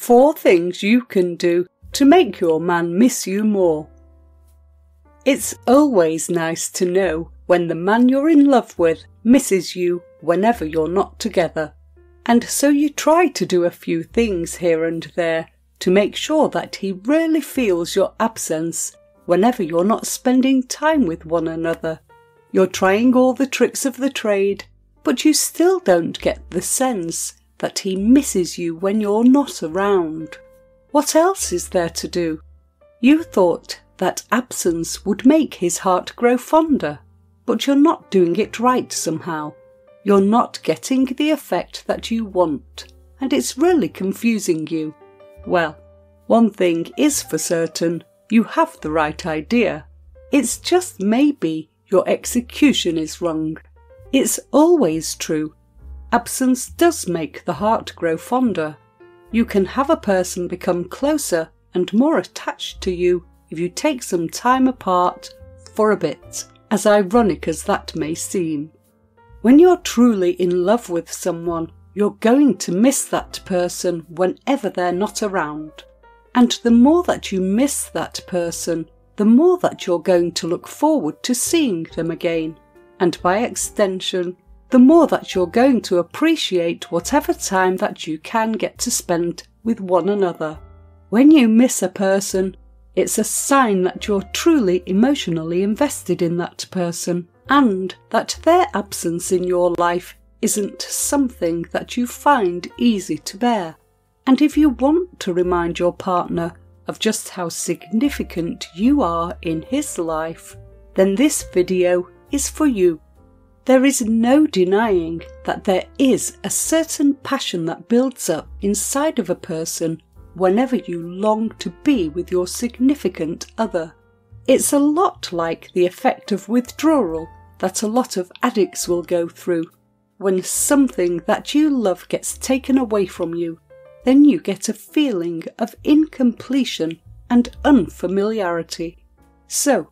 4 things you can do to make your man miss you more. It's always nice to know when the man you're in love with misses you whenever you're not together, and so you try to do a few things here and there to make sure that he really feels your absence whenever you're not spending time with one another. You're trying all the tricks of the trade, but you still don't get the sense that he misses you when you're not around. What else is there to do? You thought that absence would make his heart grow fonder, but you're not doing it right somehow. You're not getting the effect that you want, and it's really confusing you. Well, one thing is for certain, you have the right idea. It's just maybe your execution is wrong. It's always true. Absence does make the heart grow fonder. You can have a person become closer and more attached to you if you take some time apart for a bit, as ironic as that may seem. When you're truly in love with someone, you're going to miss that person whenever they're not around. And the more that you miss that person, the more that you're going to look forward to seeing them again. And by extension, the more that you're going to appreciate whatever time that you can get to spend with one another. When you miss a person, it's a sign that you're truly emotionally invested in that person, and that their absence in your life isn't something that you find easy to bear. And if you want to remind your partner of just how significant you are in his life, then this video is for you. There is no denying that there is a certain passion that builds up inside of a person whenever you long to be with your significant other. It's a lot like the effect of withdrawal that a lot of addicts will go through. When something that you love gets taken away from you, then you get a feeling of incompletion and unfamiliarity. So,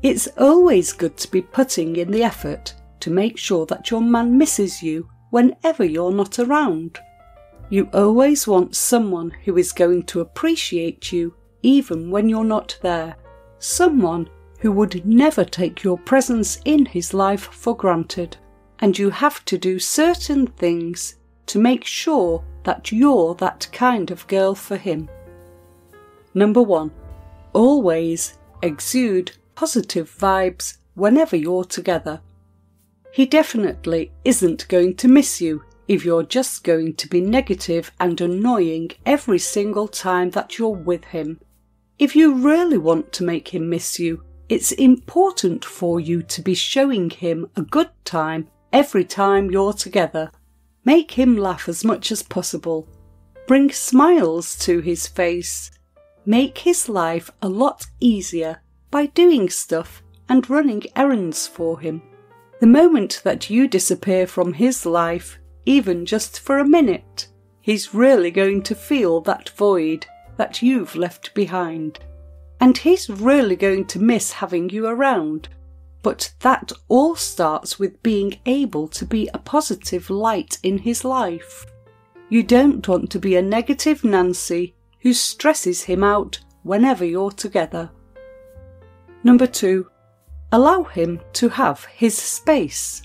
it's always good to be putting in the effort to make sure that your man misses you whenever you're not around. You always want someone who is going to appreciate you even when you're not there. Someone who would never take your presence in his life for granted. And you have to do certain things to make sure that you're that kind of girl for him. Number 1. Always exude positive vibes whenever you're together. He definitely isn't going to miss you if you're just going to be negative and annoying every single time that you're with him. If you really want to make him miss you, it's important for you to be showing him a good time every time you're together. Make him laugh as much as possible. Bring smiles to his face. Make his life a lot easier by doing stuff and running errands for him. The moment that you disappear from his life, even just for a minute, he's really going to feel that void that you've left behind. And he's really going to miss having you around. But that all starts with being able to be a positive light in his life. You don't want to be a negative Nancy who stresses him out whenever you're together. Number 2. Allow him to have his space.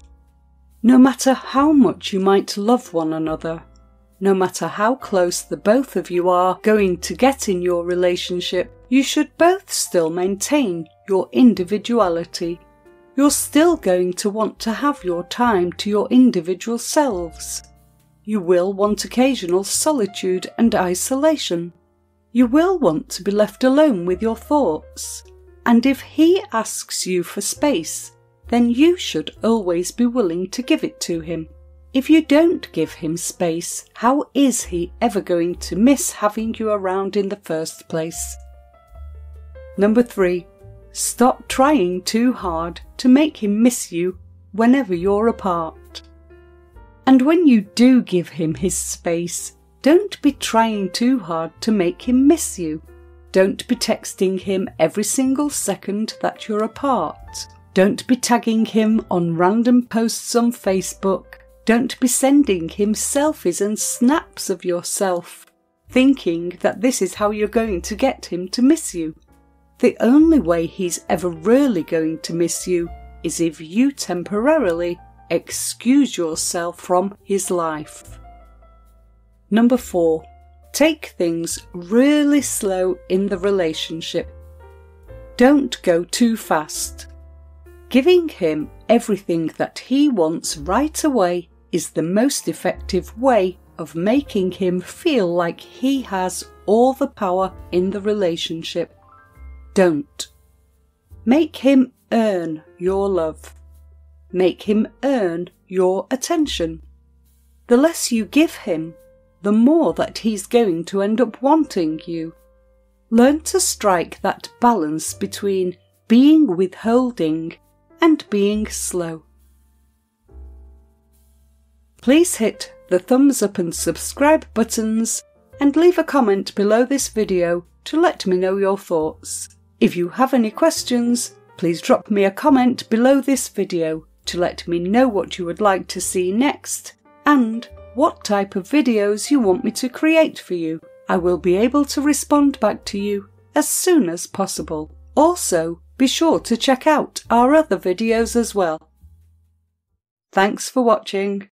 No matter how much you might love one another, no matter how close the both of you are going to get in your relationship, you should both still maintain your individuality. You're still going to want to have your time to your individual selves. You will want occasional solitude and isolation. You will want to be left alone with your thoughts. And if he asks you for space, then you should always be willing to give it to him. If you don't give him space, how is he ever going to miss having you around in the first place? Number 3. Stop trying too hard to make him miss you whenever you're apart. And when you do give him his space, don't be trying too hard to make him miss you. Don't be texting him every single second that you're apart. Don't be tagging him on random posts on Facebook. Don't be sending him selfies and snaps of yourself. thinking that this is how you're going to get him to miss you. The only way he's ever really going to miss you is if you temporarily excuse yourself from his life. Number 4. Take things really slow in the relationship. Don't go too fast. Giving him everything that he wants right away is the most effective way of making him feel like he has all the power in the relationship. Don't. Make him earn your love. Make him earn your attention. The less you give him, the more that he's going to end up wanting you. Learn to strike that balance between being withholding and being slow. Please hit the thumbs up and subscribe buttons and leave a comment below this video to let me know your thoughts. If you have any questions, please drop me a comment below this video to let me know what you would like to see next and what type of videos you want me to create for you. I will be able to respond back to you as soon as possible. Also, be sure to check out our other videos as well. Thanks for watching.